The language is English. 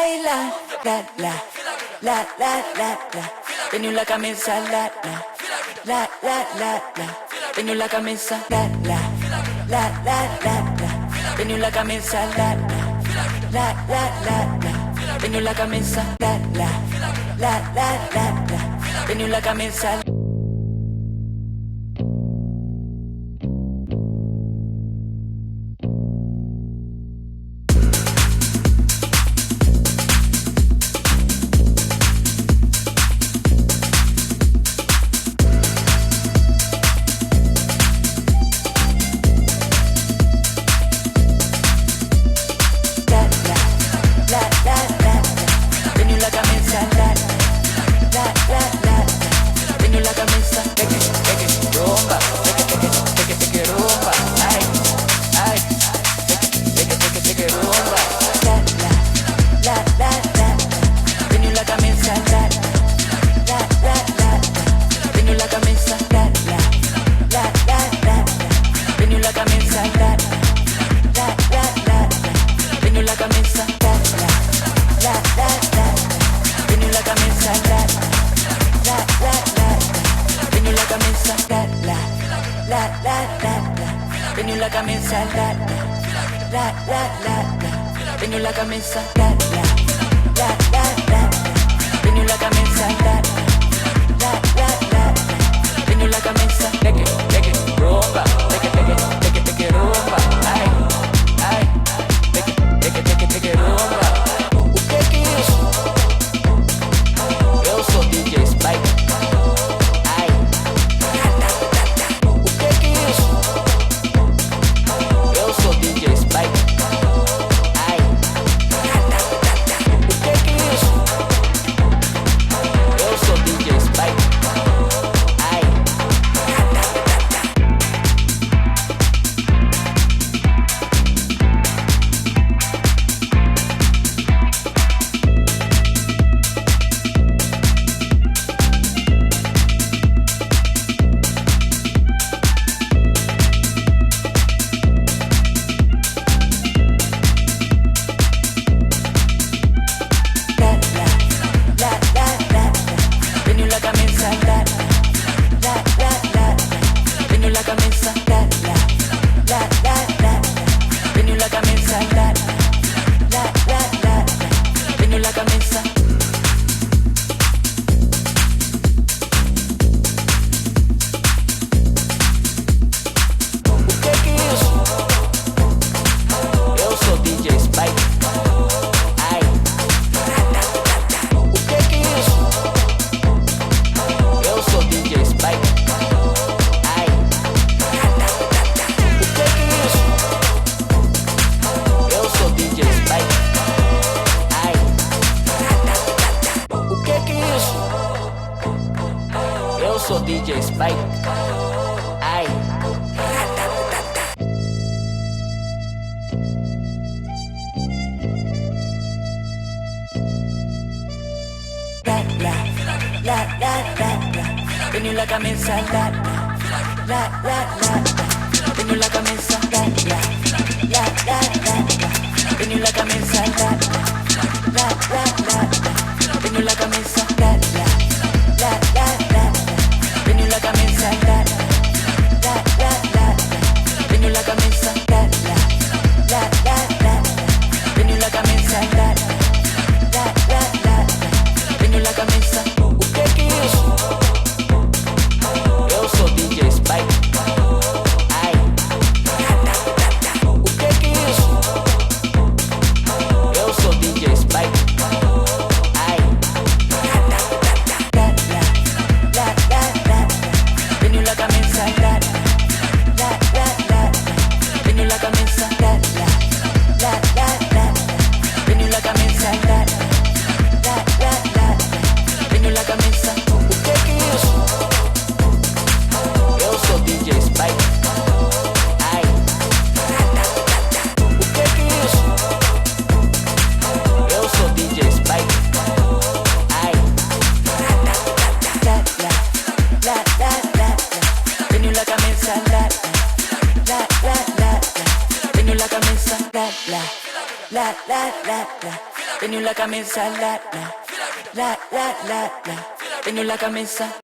baila, la. Tengo la camisa, la. Tengo la camisa, la. Tengo la camisa, la. Tengo la camisa, la. Tengo la camisa. Tengo la camisa, tengo la camisa, tengo la camisa, tengo la camisa, take it, rumba, take it, rumba, ay, take it, rumba. O que é isso? Eu sou DJ Spike. Ai, o que é isso? Eu sou DJ Spike. Ai, o que é isso? Eu sou DJ Spike. Ai, sou DJ Spike. Ai. Tengo la camisa, tengo la camisa, tengo la camisa, tengo la camisa, tengo la camisa, tengo la camisa, tengo la camisa, tengo la camisa. O que é isso? Eu sou DJ Spike. Ai. O que é isso? Eu sou DJ Spike. Ai. Tengo la camisa, tengo la camisa, tengo la camisa, tengo la camisa. O que é isso? Eu sou DJ Spike. Ai. O que é isso? Eu sou DJ Spike. Ai. Tengo la camisa, tengo la camisa, Tengo la camisa la la la la la la. Tengo la camisa.